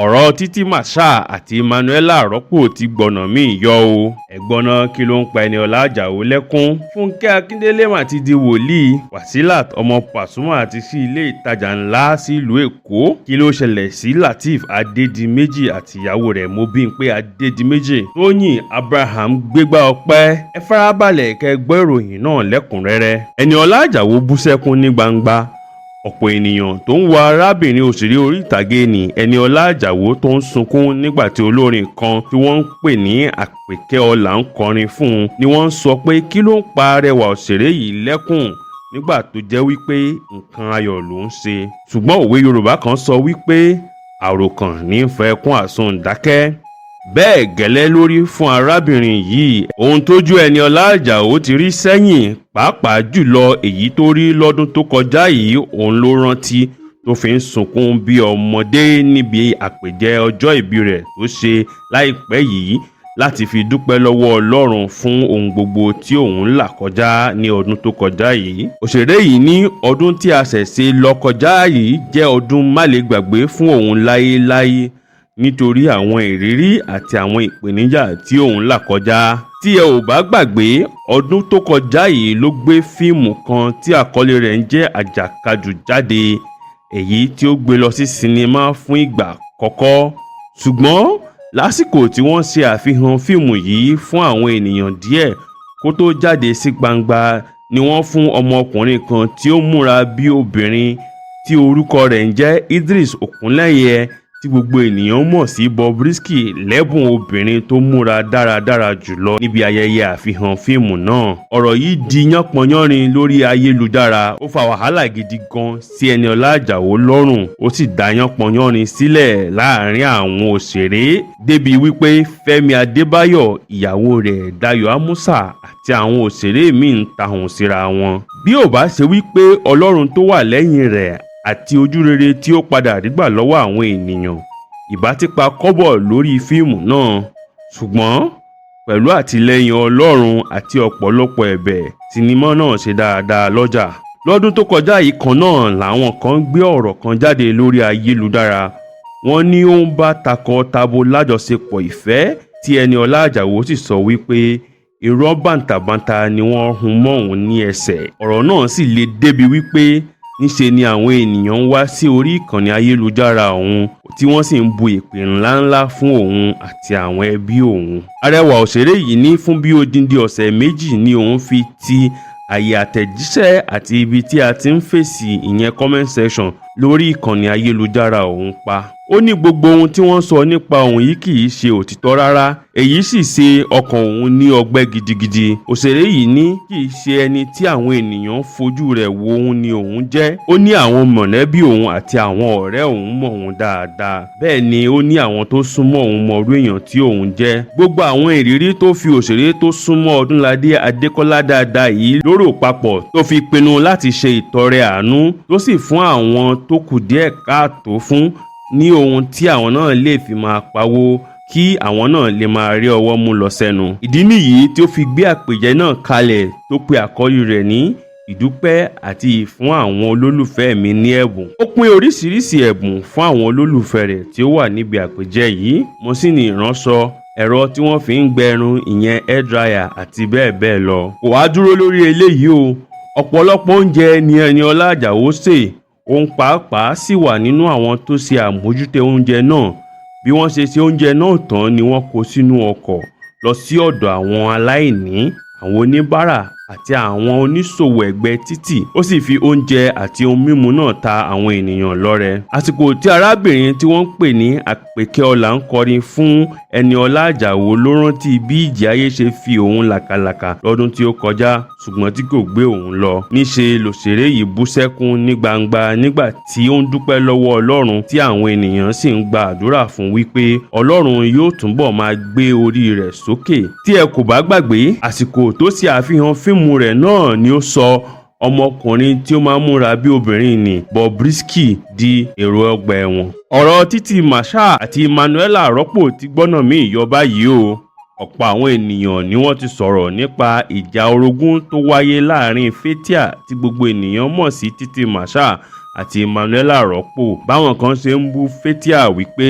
ọ̀rọ̀ Títí Marshal àti Ẹniọla rọ́pò ti gbọ̀nà míì yọ o. ẹ̀gbọ́nà kí ló ń pa Eniola Ajao lẹ́kún. Funke Akindele mà ti di wòlíì. Wasilat ọmọ Pasuma ti sí ilé ìtajà ńlá sílùú Èkó. kí ló ṣẹlẹ̀ sí Lateef Adedimeji àti ìyàwó rẹ̀ Bimpe Adedimeji? Toyin Abraham gbégbá ọpẹ́. ẹ farabalẹ̀ kẹ́ gbọ́ ìròyìn náà lẹ́kùnrẹ́rẹ́. Eniola Ajao bú sẹ́kún ní gbangba. ọ̀pọ̀ ènìyàn tó ń wo arábìnrin òṣèré orí ìtàgé ní Eniola Ajao tó ń sunkún nígbà tí olórin kan tí wọ́n ń pè ní Àpèkẹ́ Ọlá ń kọrin fún un ni wọ́n ń sọ pé kí ló ń pa arẹwà òṣèré yìí lẹ́kùn nígbà tó jẹ́ wípé nǹkan ayọ̀ ló ń ṣe. ṣùgbọ́n òwe Yorùbá kan sọ wípé àròkàn ní fẹ́ kún àsundàkẹ́. bẹ́ẹ̀ gẹ́lẹ́ lórí fún arábìnrin yìí. ohun tójú Eniola Ajao ti rí sẹ́yìn pàápàá jùlọ èyí tó rí lọ́dún tó kọjá yìí òun ló rántí tó fi ń sunkún bí ọmọdé níbi àpèjẹ ọjọ́ ìbí rẹ̀ tó ṣe láìpẹ́ yìí láti fi dúpẹ́ lọ́wọ́ Ọlọ́run fún ohun gbogbo tí òun là kọjá ní ọdún tó kọjá yìí. òṣèré yìí ní ọdún tí a ṣẹ̀ṣẹ̀ lọ kọjá yìí jẹ́ ọdún málegbàgbé fún òun láyéláyé nítorí àwọn ìrírí àti àwọn ìpèníjà tí òun là kọjá. tí ẹ ò bá gbàgbé ọdún tó kọjá yìí ló gbé fíìmù kan tí àkọlé rẹ̀ ń jẹ́ Àjàkadù jáde, èyí tí ó gbé lọ sí sinimá fún ìgbà àkọ́kọ́. ṣùgbọ́n lásìkò tí wọ́n ṣe àfihàn fíìmù yìí fún àwọn ènìyàn díẹ̀ kó tó jáde sí gbangba ni wọ́n fún ọmọkùnrin kan tí ó múra bí obìnrin tí orúkọ rẹ̀ ń jẹ́ Idris Okunleye tí gbogbo ènìyàn mọ̀ sí Bobrisky lẹ́bùn obìnrin tó múra dáradára jùlọ níbi ayẹyẹ àfihàn fíìmù náà. ọ̀rọ̀ yìí di yánpọnyánrin lórí ayélujára. ó fa wàhálà gidi gan sí Eniola Ajao lọ́rùn. ó sì dá yánpọnyánrin sílẹ̀ láàrin àwọn òṣèré débi wípé Fẹ́mi Adébáyọ̀, ìyàwó rẹ̀ Dayọ̀ Amusa àti àwọn òṣèré míì ń tahùn síra wọn. bí ò bá ṣe wípé Ọlọ́run tó wà lẹ́yìn rẹ̀ àti ojú rere tí ó padà rí gbà lọ́wọ́ àwọn ènìyàn ìbá ti pa kọ́bọ̀ lórí fíìmù náà. ṣùgbọ́n pẹ̀lú àtìlẹ́yìn Ọlọ́run àti ọ̀pọ̀lọpọ̀ ẹ̀bẹ̀ sinimá náà ṣe dáadáa lọ́jà. lọ́dún tó kọjá yìí kan náà làwọn kan gbé ọ̀rọ̀ kan jáde lórí ayélujára. wọ́n ní ó ń bá takọ-tabo lájọṣepọ̀ ìfẹ́ tí Eniola Ajao sì sọ wípé irọ́ bàǹtàbàǹtà ni wọ́n hun mọ́ òun ní ẹsẹ̀. ọ̀rọ̀ náà sì le débi wípé níṣe ni àwọn ènìyàn ń wá sí orí ìkànnì ayélujára òun tí wọ́n sì ń bu ìpè ńláńlá fún òun àti àwọn ẹbí òun. arẹwà òṣèré yìí ní fún bí odindi ọ̀sẹ̀ méjì ni òun fi ti àyè àtẹ̀jíṣẹ́ àti ibi tí a ti ń fèsì ìyẹn comment section lórí ìkànnì ayélujára òun pa. ó ní gbogbo ohun tí wọ́n sọ nípa òun yìí kì í ṣe òtítọ́ rárá, èyí sì ṣe ọkàn òun ní ọgbẹ́ gidigidi. òṣèré yìí ní kì í ṣe ẹni tí àwọn ènìyàn fojú rẹ̀ wo òun ni òun jẹ́. ó ní àwọn mọ̀lẹ́bí òun àti àwọn ọ̀rẹ́ òun mọ̀ òun dáadáa, bẹ́ẹ̀ ni ó ní àwọn tó súnmọ́ òun mọ irú èèyàn tí òun jẹ́. gbogbo àwọn ìrírí tó fi òṣèré tó súnmọ́ Ọdúnládé Adékọ́lá dáadáa yìí lóró papọ̀ tó fi pinnu láti ṣe ìtọrẹ àánú tó sì fún àwọn tó kù díẹ̀ káàtó fún ní ohun tí àwọn náà lè fi máa pawó kí àwọn náà lè máa rí ọwọ́ mú lọ sẹ́nu. ìdí nìyí tí ó fi gbé àpèjẹ náà kalẹ̀ tó pe àkọ́lé rẹ̀ ní ìdúpẹ́ àti ìfún àwọn olólùfẹ́ mi ní ẹ̀bùn. ó pín oríṣiríṣi ẹ̀bùn fún àwọn olólùfẹ́ rẹ̀ tí ó wà níbi àpèjẹ yìí. mo sì ní ìránṣọ, ẹ̀rọ tí wọ́n fi ń gbẹrun ìyẹn hair dryer àti bẹ́ẹ̀ bẹ́ẹ̀ lọ. kò wá dúró lórí eléyìí o, ọ̀pọ̀lọpọ̀ oúnjẹ ni Eniola Ajao sè. òun pàápàá sì wà nínú àwọn tó ṣe àmójútó oúnjẹ náà. bí wọ́n ṣe ṣe oúnjẹ náà tán ni wọ́n kó sínú ọkọ̀ lọ sí ọ̀dọ̀ àwọn aláìní, àwọn oníbàárà àti àwọn oníṣòwò ẹ̀gbẹ́ títì. ó sì fi oúnjẹ àti ohun mímu náà ta àwọn ènìyàn lọ́rẹ. àsìkò tí arábìnrin tí wọ́n ń pè ní Àpèkẹ́ Ọlá ń kọrin fún Eniola Ajao ló rántí bí ìjì ayé ṣe fi òun làkàlàkà lọ́dún tí ó kọjá ṣùgbọ́n tí kò gbé òun lọ. níṣe lòṣèré yìí bú sẹ́kún ní gbangba nígbà tí ó ń dúpẹ́ lọ́wọ́ Ọlọ́run tí àwọn ènìyàn sì ń gba àdúrà fún wípé Ọlọ́run yóò túnbọ̀ máa gbé orí rẹ̀ sókè. tí ẹ kò bá gbàgbé àsìkò tó ṣe àfihàn fíìmù rẹ̀ náà ni ó sọ ọmọkùnrin tí ó máa ń múra bí obìnrin ní Bobrisky di èrò ọgbà ẹ̀wọ̀n. ọ̀rọ̀ Títí Marshal àti Ẹniọla rọ́pò ti gbọ́nà míì yọ báyìí o. ọ̀pọ̀ àwọn ènìyàn ni wọ́n ti sọ̀rọ̀ nípa ìjà orogún tó wáyé láàrin Fathia tí gbogbo ènìyàn mọ̀ sí Títí Marshal àti Ẹniọla rọ́pò. báwọn kan ṣe ń bú Fathia wípé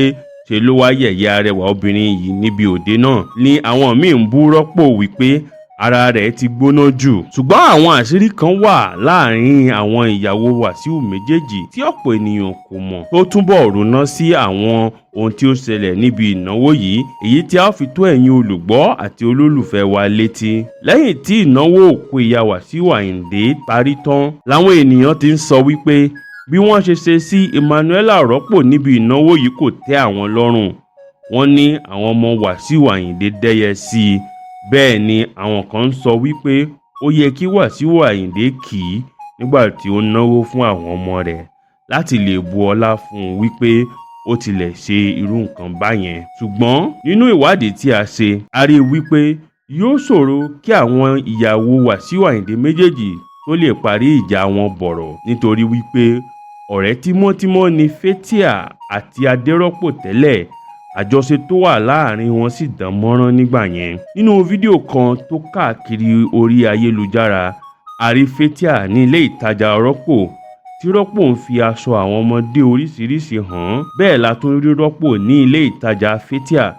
ṣe ló wá yẹ̀yẹ́ arẹwà obìnrin yìí níbi òde náà ni àwọn míì ń bú rọ́pò wípé ara rẹ̀ ti gbóná jù. ṣùgbọ́n àwọn àṣírí kan wà láàrin àwọn ìyàwó Wàsíù méjèèjì tí ọ̀pọ̀ ènìyàn kò mọ̀ tó túbọ̀ rúná sí àwọn ohun tí ó ṣẹlẹ̀ níbi ìnáwó yìí, èyí tí a fi tó ẹ̀yin olùgbọ́ àti olólùfẹ́ wa létí. lẹ́yìn tí ìnáwó òkú ìyá Wàsíù Àyìndé parí tán làwọn ènìyàn ti ń sọ wípé bí wọ́n ṣe sí Eniola rọ́pò níbi ìnáwó yìí kò tẹ́ àwọn lọ́rùn. wọ́n ní àwọn ọmọ Wàsíù Àyìndé dẹ́yẹ sí i. bẹ́ẹ̀ ni àwọn kan ń sọ wípé ó yẹ kí Wàsíù Àyìndé kì í nígbà tí ó náwó fún àwọn ọmọ rẹ̀ láti lè bu ọlá fún un wípé ó tilẹ̀ ṣe irú nǹkan báyẹn. ṣùgbọ́n nínú ìwádìí tí a ṣe a rí wípé yóò ṣòro kí àwọn ìyàwó Wàsíù Àyìndé méjèèjì tó lè parí ìjà wọn bọ̀rọ̀ nítorí wípé ọ̀rẹ́ tímọ́tímọ́ ni Fathia àti Adérọ́pò tẹ́lẹ̀. àjọṣe tó wà láàrin wọn sì dán mọ́rán nígbà yẹn. nínú fídíò kan tó káàkiri orí ayélujára a rí Fathia ní ilé ìtajà Rọ́pò tí Rọ́pò ń fi aṣọ àwọn ọmọdé oríṣiríṣi hàn. bẹ́ẹ̀ la tún rí Rọ́pò ní ilé ìtajà Fathia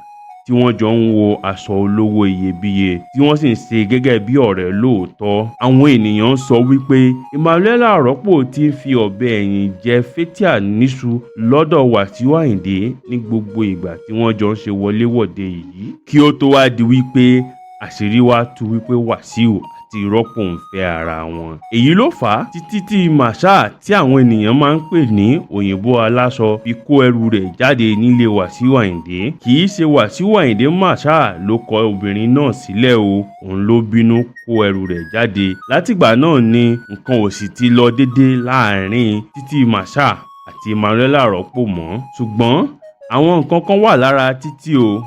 tí wọ́n jọ ń wo aṣọ olówó iyebíye tí wọ́n sì ń ṣe gẹ́gẹ́ bí ọ̀rẹ́ lóòótọ́. àwọn ènìyàn sọ wípé Eniola Rọ́pò ti ń fi ọ̀bẹ ẹ̀yìn jẹ Fathia níṣu lọ́dọ̀ Wàsíù Àyìndé ní gbogbo ìgbà tí wọ́n jọ ń ṣe wọléwọ̀de yìí kí ó tó wá di wípé àṣírí wá tú wípé Wàsíù àti Rọ́pò ń fẹ́ ara wọn. èyí ló fà á títí tí Masha tí àwọn ènìyàn máa ń pè ní òyìnbó aláṣọ fi kó ẹrù rẹ̀ jáde nílé Wàsíù Àyìndé. kì í ṣe Wàsíù Àyìndé Masha ló kọ obìnrin náà sílẹ̀ o, òun ló bínú kó ẹrù rẹ̀ jáde. látìgbà náà ni nǹkan ò sì ti lọ déédé láàrin títí Masha àti Eniola Rọ́pò mọ́. ṣùgbọ́n àwọn nǹkan kan wà lára títí o.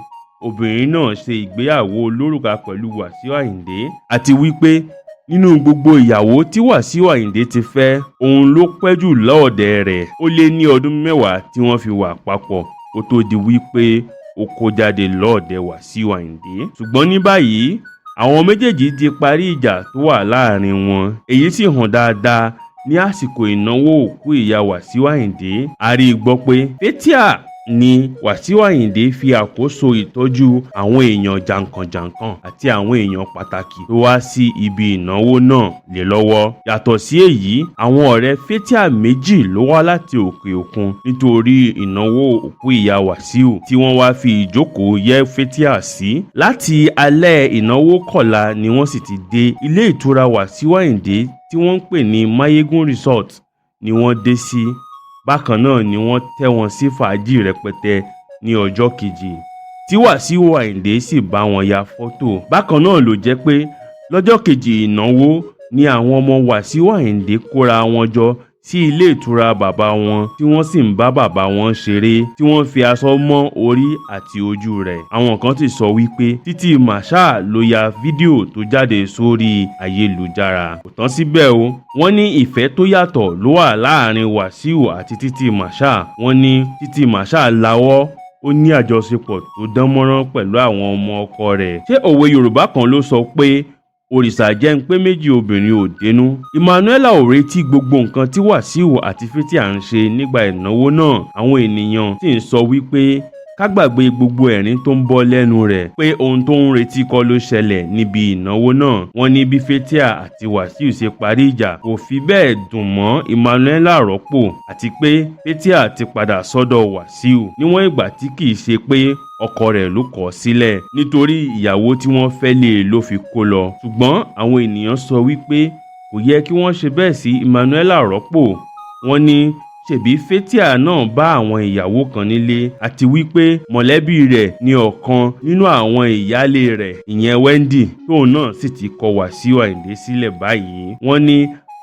obìnrin náà ṣe ìgbéyàwó olórùka pẹ̀lú Wàsíù Àyìndé àti wípé nínú gbogbo ìyàwó tí Wàsíù Àyìndé ti fẹ́ òun ló pẹ́ jù lọ́ọ̀dẹ̀ rẹ̀. ó lé ní ọdún 10 tí wọ́n fi wà papọ̀ kó tó di wípé ó kó jáde lọ́ọ̀dẹ̀ Wàsíù Àyìndé. ṣùgbọ́n ní báyìí àwọn méjèèjì ti parí ìjà tó wà láàrin wọn. èyí sì hàn dáadáa ní àsìkò ìnáwó òkú ìyá Wàsíù Àyìndé. a rí i gbọ́ pé Fathia ni Wàsíù Àyìndé fi àkóso ìtọ́jú àwọn èèyàn jàǹkànjàǹkàn àti àwọn èèyàn pàtàkì tó wá sí ibi ìnáwó náà lé lọ́wọ́. yàtọ̀ sí èyí àwọn ọ̀rẹ́ Fathia méjì ló wá láti òkè òkun nítorí ìnáwó òkú ìyá Wàsíù tí wọ́n wá fi ìjókòó yẹ́ Fathia sí. láti alẹ́ ìnáwó kọ̀la ni wọ́n sì ti dé ilé ìtura Wàsíù Àyìndé tí wọ́n ń pè ní Mayegun Resort ni wọ́n dé sí. bákan náà ni wọ́n tẹ́ wọn sí fàájì rẹpẹtẹ ní ọjọ́ kejì tí Wàsíù Àyìndé sì bá wọn ya fọ́tò. bákan náà ló jẹ́ pé lọ́jọ́ kejì ìnáwó ni àwọn ọmọ Wàsíù Àyìndé kóra wọn jọ sí ilé ìtura bàbá wọn tí wọ́n sì ń bá bàbá wọn ṣeré tí wọ́n fi aṣọ mọ́ orí àti ojú rẹ̀. àwọn kan ti sọ wípé títí Masha ló ya fídíò tó jáde sórí ayélujára. kò tán síbẹ̀ o, wọ́n ní ìfẹ́ tó yàtọ̀ ló wà láàrin Wàsíù àti títí Masha. wọ́n ní títí Masha lawọ́ ó ní àjọṣepọ̀ tó dán mọ́rán pẹ̀lú àwọn ọmọ ọkọ rẹ̀. ṣé òwe Yorùbá kan ló sọ pé òrìṣà jẹ́ ń pé méjì obìnrin ò dénú? Eniola ò retí gbogbo nǹkan tí Wàsíù àti Fathia ń ṣe nígbà ìnáwó náà. àwọn ènìyàn sì ń sọ wípé ká gbàgbé gbogbo ẹ̀rín tó ń bọ́ lẹ́nu rẹ̀ pé ohun tó ń retí kọ́ ló ṣẹlẹ̀ níbi ìnáwó náà. wọ́n ní bí Fathia àti Wàsíù ṣe parí ìjà kò fi bẹ́ẹ̀ dùn mọ́ Eniola Rọ́pò àti pé Fathia ti padà sọ́dọ̀ Wàsíù níwọ̀n ìgbà tí kì í ṣe pé ọkọ rẹ̀ ló kọ̀ sílẹ̀ nítorí ìyàwó tí wọ́n fẹ́ lé ló fi kó lọ. ṣùgbọ́n àwọn ènìyàn sọ wípé kò yẹ kí wọ́n ṣe bẹ́ẹ̀ sí Eniola Rọ́pò. wọ́n ní ṣebí Fathia náà bá àwọn ìyàwó kan nílé àti wípé mọ̀lẹ́bí rẹ̀ ní ọ̀kan nínú àwọn ìyálé rẹ̀ ìyẹn Wendy tóun náà sì ti kọ Wàsíù Àyìndé sílẹ̀ báyìí. wọ́n ní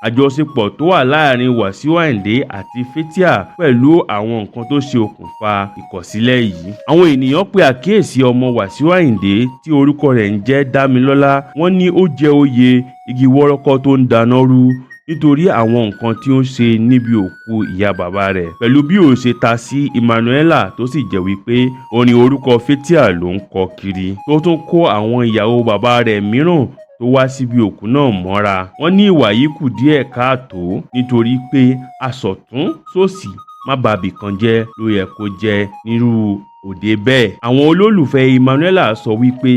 àjọṣepọ̀ tó wà láàrin Wàsíù Àyìndé àti Fathia pẹ̀lú àwọn nǹkan tó ṣe okùnfà ìkọ̀sílẹ̀ yìí. àwọn ènìyàn pe àkíyèsí ọmọ Wàsíù Àyìndé tí orúkọ rẹ̀ ń jẹ́ Dámilọ́lá. wọ́n ní ó jẹ oyè igi wọ́rọ́kọ́ tó ń dáná rú nítorí àwọn nǹkan tí ó ń ṣe níbi òkú ìyá bàbá rẹ̀ pẹ̀lú bí ó ṣe ta sí Eniola tó sì jẹ́ wípé orin orúkọ Fathia ló ń kọ kiri tó tún kó àwọn ìyàwó bàbá rẹ̀ mìíràn tó wá síbi òkú náà mọ́ra. wọ́n ní ìwà yìí kù díẹ̀ káàtó nítorí pé asọ̀tún sòsì má bàbí kan jẹ́ ló yẹ kó jẹ́ nírú òde bẹ́ẹ̀. Àwọn olólùfẹ́ Ẹniọla sọ wípé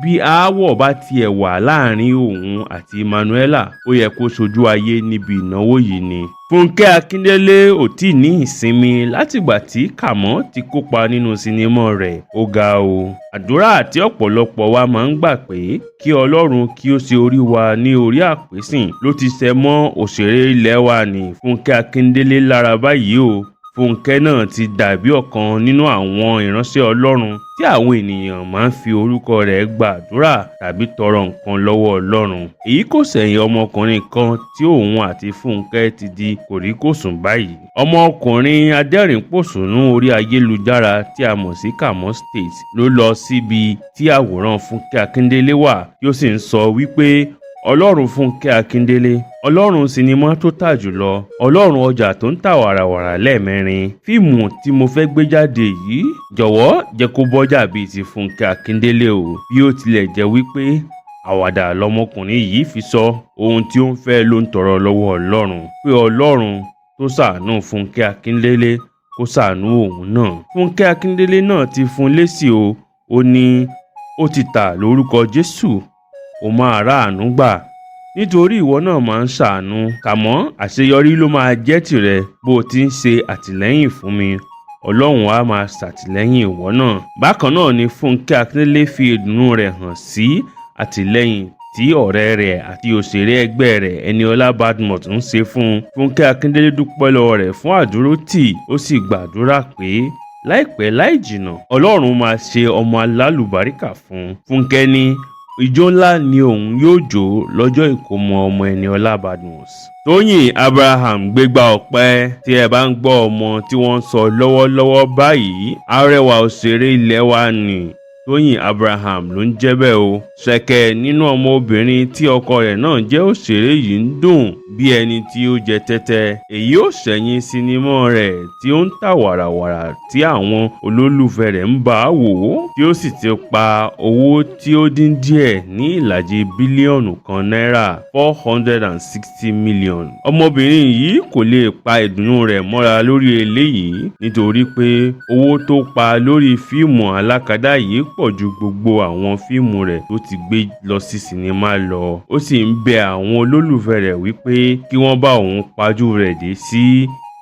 bí aáwọ̀ bá tiẹ̀ wà láàrin òun àti Ẹniọla ó yẹ kó ṣojú ayé níbi ìnáwó yìí ni. Funke Akindele ò tí ì ní ìsinmi látìgbà tí Kàmọ́ ti kópa nínú sinimá rẹ̀. Ó ga o. Àdúrà tí ọ̀pọ̀lọpọ̀ wa máa ń gbà pé kí Ọlọ́run kí ó ṣe orí wa ní orí àpèsìn ló ti ṣẹ mọ́ òṣèré ilẹ̀ wa ní Funke Akindele lára báyìí o. Funkẹ náà ti dàbí ọ̀kan nínú àwọn ìránṣẹ́ Ọlọ́run tí àwọn ènìyàn máa ń fi orúkọ rẹ̀ gbàdúrà tàbí tọrọ nǹkan lọ́wọ́ Ọlọ́run. Èyí kò ṣẹ̀yìn ọmọkùnrin kan tí òun àti Funkẹ ti di kòríkòsùn báyìí. Ọmọkùnrin adẹ́rìn-pòṣónú orí ayélujára tí a mọ̀ sí Kàmọ́ State ló lọ síbi tí àwòrán Funke Akindele wà tí ó sì ń sọ wípé Ọlọ́run Funke Akindele, Ọlọ́run sinimá tó tà jùlọ, Ọlọ́run ọjà tó ń tà wàràwàrà lẹ́ẹ̀mẹrin. Fíìmù tí mo fẹ́ gbé jáde yìí jọ̀wọ́ jẹ́ kó bọ́jà bíi ti Funke Akindele o. Bí ó tilẹ̀ jẹ́ wípé àwàdà lọmọkùnrin yìí fi sọ ohun tí ó ń fẹ́ ló ń tọrọ lọ́wọ́ Ọlọ́run pé Ọlọ́run tó ṣàánú Funke Akindele kó ṣàánú òun náà. Funke Akindele náà ti fún lésì o. Ó ní ó ti tà lórúkọ Jésù. Ó máa ráàánú gbà nítorí ìwọ náà máa ń ṣàánú. Kàmọ́ àṣeyọrí ló máa jẹ́ tìrẹ bó o ti ń ṣe àtìlẹ́yìn fún mi. Ọlọ́run á máa ṣàtìlẹ́yìn ìwọ náà. Bákan náà ni Funke Akindele fi ìdùnnú rẹ̀ hàn sí àtìlẹ́yìn tí ọ̀rẹ́ rẹ̀ àti òṣèré ẹgbẹ́ rẹ̀ Eniola ń ṣe fún un. Funke Akindele dúpẹ́ lọ́wọ́ rẹ̀ fún àdúrótì ó sì gbàdúrà pé láìpẹ́ láì jìnnà Ọlọ́run máa ṣe ọmọ alálùbáríkà fún un. Funke ní ijó ńlá ni òun yóò jó lọ́jọ́ ìkómọ ọmọ Eniola Toyin Abraham gbégbá ọpẹ́. Tí ẹ bá ń gbọ́ ọmọ tí wọ́n ń sọ lọ́wọ́lọ́wọ́ báyìí, arẹwà òṣèré ilẹ̀ wa ni Toyin Abraham ló ń jẹ́ bẹ́ẹ̀ o. Ṣẹ̀kẹ̀ nínú ọmọ obìnrin tí ọkọ rẹ̀ náà jẹ́ òṣèré yìí ń dùn bí ẹni tí ó jẹ tẹ́tẹ́. Èyí ò ṣẹ̀yìn sinimá rẹ̀ tí ó ń tà wàràwàrà tí àwọn olólùfẹ́ rẹ̀ ń bá a wò tí ó sì ti pa owó tí ó dín díẹ̀ ní ìlàjì bílíọ̀nù kan náírà $460 million. Ọmọbìnrin yìí kò lè pa ìdùnnú rẹ̀ mọ́ra lórí eléyìí nítorí pé owó tó pa lórí fíìmù alákadá yìí pọ̀ ju gbogbo àwọn fíìmù rẹ̀ tó ti gbé lọ sí sinimá lọ. Ó sì ń bẹ àwọn olólùfẹ́ rẹ̀ wípé kí wọ́n bá òun pajú rẹ̀ dé sí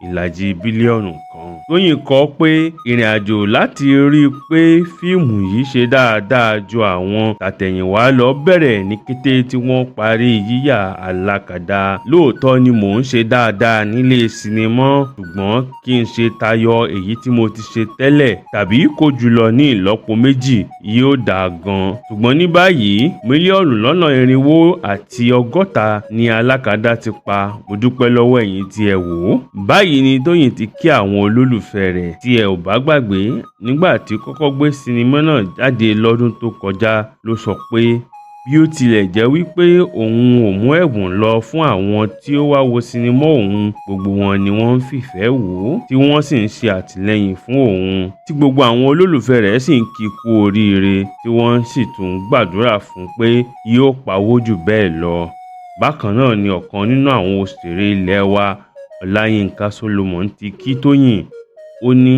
ìlàjì bílíọ̀nù kan. Tóyìn kọ pé ìrìn àjò láti rí i pé fíìmù yìí ṣe dáadáa ju àwọn tàtẹ̀yìnwá lọ bẹ̀rẹ̀ ní kété tí wọ́n parí yíyà alákadá. Lóòótọ́ ni mò ń ṣe dáadáa nílé sinimá ṣùgbọ́n kí n ṣe tayọ èyí tí mo ti ṣe tẹ́lẹ̀ tàbí kó jùlọ ní ìlọ́po méjì yóò dáa gan. Ṣùgbọ́n ní báyìí mílíọ̀nù lọ́nà irinwó àti ọgọ́ta ni alákadá ti pa. Mo dúpẹ́ lọ́wọ́ ẹ̀yin tí ẹ wò ó. Báyìí ni Tóyìn ti kí àwọn olólùfẹ́ rẹ̀. Tí ẹ ò bá gbàgbé nígbà tí kọ́kọ́ gbé sinimá náà jáde lọ́dún tó kọjá ló sọ pé bí ó tilẹ̀ jẹ́ wípé òun ò mú ẹ̀bùn lọ fún àwọn tí ó wá wo sinimá òun, gbogbo wọn ni wọ́n ń fìfẹ́ wò ó tí wọ́n sì ń ṣe àtìlẹ́yìn fún òun tí gbogbo àwọn olólùfẹ́ rẹ̀ sì ń kí kú oríire tí wọ́n sì tún gbàdúrà fún pé yóò pawó jù bẹ́ẹ̀ lọ. Bákan náà ni ọ̀kan nínú àwọn òṣèré ilẹ̀ wa Ọláyínká Solomon ti kí Tóyìn. Ó ní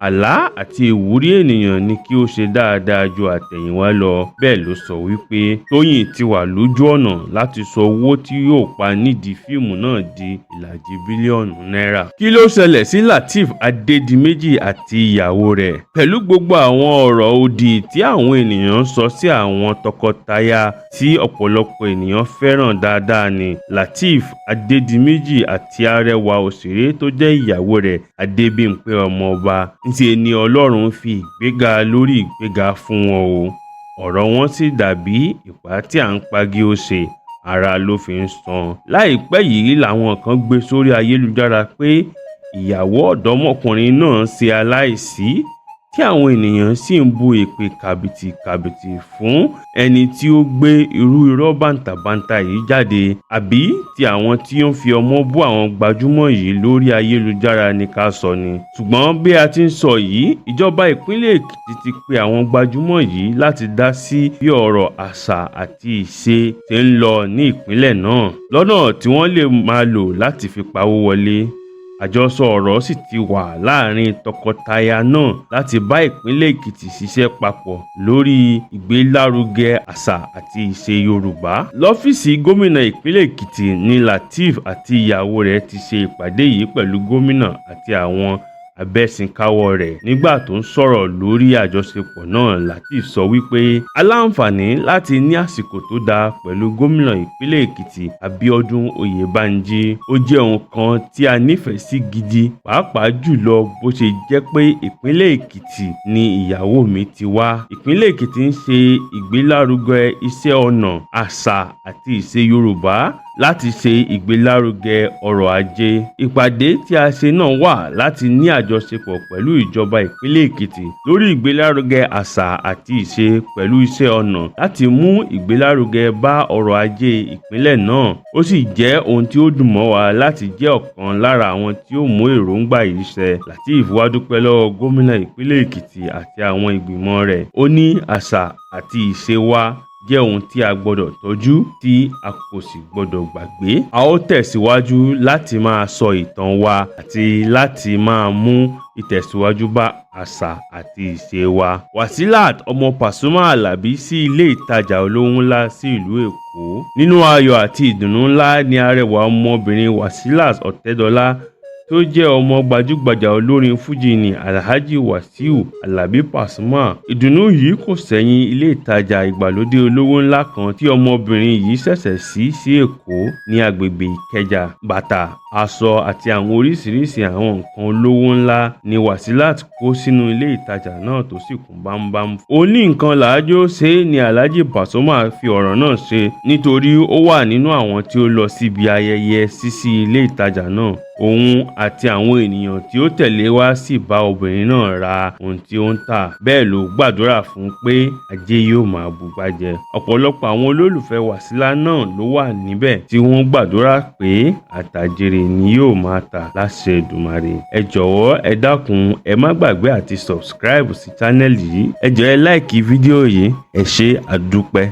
àlá àti ìwúrí ènìyàn ni kí ó ṣe dáadáa ju àtẹ̀yìnwá lọ. Bẹ́ẹ̀ ló sọ wípé Tóyìn ti wà lójú ọ̀nà láti sọ owó tí yóò pa nídìí fíìmù náà di ìlàjì bílíọ̀nù náírà. Kí ló ṣẹlẹ̀ sí Lateef, Adedimeji àti ìyàwó rẹ̀? Pẹ̀lú gbogbo àwọn ọ̀rọ̀ òdì tí àwọn ènìyàn sọ sí àwọn tọkọtaya tí ọ̀pọ̀lọpọ̀ ènìyàn fẹ́ràn dáadáa ni Lateef, Adedimeji àti arẹwà òṣèré tó jẹ́ ìyàwó rẹ̀ Bimpe ọmọọba. Ńṣe ni Ọlọ́run fi ìgbéga lórí ìgbéga fún wọn o. Ọ̀rọ̀ wọn sì dàbí ìpá tí à ń pagi òṣè, ara ló fi ń sàn. Láìpẹ́ yìí làwọn kan gbé sórí ayélujára pé ìyàwó ọ̀dọ́mọkùnrin náà ṣe aláìsí tí àwọn ènìyàn sì ń bu èpè kàbìtì fún ẹni tí ó gbé irú irọ́ bàǹtàbàǹtà yìí jáde, àbí tí àwọn tí ó ń fi ọmọ bú àwọn gbajúmọ̀ yìí lórí ayélujára ní ká sọ ni. Ṣùgbọ́n bí a ti ń sọ yìí, ìjọba ìpínlẹ̀ Èkìtì ti pe àwọn gbajúmọ̀ yìí láti dá sí bí ọ̀rọ̀ àṣà àti ìṣe ṣe ń lọ ní ìpínlẹ̀ náà lọ́nà tí wọ́n lè máa lò láti fi pawó wọlé. Àjọsọ ọ̀rọ̀ sì ti wà láàrin tọkọtaya náà láti bá ìpínlẹ̀ Èkìtì ṣiṣẹ́ papọ̀ lórí ìgbélárugẹ àṣà àti ìṣe Yorùbá. Lọ́fíìsì gómìnà ìpínlẹ̀ Èkìtì ni Lateef àti ìyàwó rẹ̀ ti ṣe ìpàdé yìí pẹ̀lú gómìnà àti àwọn abẹ́sìnkáwọ́ rẹ̀. Nígbà tó ń sọ̀rọ̀ lórí àjọṣepọ̀ náà, Lateef sọ wípé aláǹfààní láti ní àsìkò tó dáa pẹ̀lú gómìnà ìpínlẹ̀ Èkìtì Abíọ́dún Oyèbánjí. Ó jẹ́ ohun kan tí a nífẹ̀ẹ́ sí gidi, pàápàá jùlọ bó ṣe jẹ́ pé ìpínlẹ̀ Èkìtì ni ìyàwó mi ti wá. Ìpínlẹ̀ Èkìtì ń ṣe ìgbélárugẹ iṣẹ́ ọnà, àṣà àti ìṣe Yorùbá láti ṣe ìgbélárugẹ ọrọ̀ ajé. Ìpàdé tí a ṣe náà wà láti ní àjọṣepọ̀ pẹ̀lú ìjọba ìpínlẹ̀ Èkìtì lórí ìgbélárugẹ àṣà àti ìṣe pẹ̀lú iṣẹ́ ọnà láti mú ìgbélárugẹ bá ọrọ̀ ajé ìpínlẹ̀ náà. Ó sì jẹ́ ohun tí ó dùn mọ́ wa láti jẹ́ ọ̀kan lára àwọn tí ó mú èròǹgbà yìí ṣẹ. Lateef wá dúpẹ́ lọ́wọ́ gómìnà ìpínlẹ̀ Èkìtì àti àwọn ìgbìmọ̀ rẹ̀. Ó ní àṣà àti ìṣe wa jẹ́ ohun tí a gbọ́dọ̀ tọ́jú tí a kò sì gbọ́dọ̀ gbàgbé. A ó tẹ̀síwájú láti máa sọ ìtàn wa àti láti máa mú ìtẹ̀síwájú bá àṣà àti ìṣe wa. Wasilat ọmọ Pasuma Alabi sí ilé ìtajà olówó ńlá sí ìlú Èkó. Nínú ayọ̀ àti ìdùnnú ńlá ni arẹwà ọmọbìnrin Wasilat Ọ̀tẹ́dọ́lá tó jẹ́ ọmọ gbajúgbajà olórin fújì ní Alhaji Wasiu Alabi Pasuma. Ìdùnnú yìí kò sẹ́yìn ilé ìtajà ìgbàlódé olówó ńlá kan tí ọmọbìnrin yìí ṣẹ̀ṣẹ̀ sí Èkó ní agbègbè Ìkẹjà. Bàtà, aṣọ àti àwọn oríṣiríṣi àwọn nǹkan olówó ńlá ni Wasilat kó sínú ilé ìtajà náà tó sì kún bámbám. Ó ní nǹkan làájó ṣe ni Alhaji Pasuma fi ọ̀rọ̀ náà ṣe nítorí ó wà nínú àwọn tí ó lọ síbi ayẹyẹ ṣíṣí ilé ìtajà náà. Òun àti àwọn ènìyàn tí ó tẹ̀lé wá sì bá obìnrin náà ra ohun tí ó ń tà. Bẹ́ẹ̀ ló gbàdúrà fún pé ajé yóò máa bùgbàjẹ́. Ọ̀pọ̀lọpọ̀ àwọn olólùfẹ́ Wasilat náà ló wà níbẹ̀ tí wọ́n gbàdúrà pé àtàjèrè ni yóò máa tà láṣẹ Èdùmàrè. Ẹ jọ̀wọ́ ẹ dákun ẹ má gbàgbé àti subscribe sí channel yìí. Ẹ jọ̀ọ́ ẹ like fídíò yìí. Ẹ ṣé àdúpẹ́.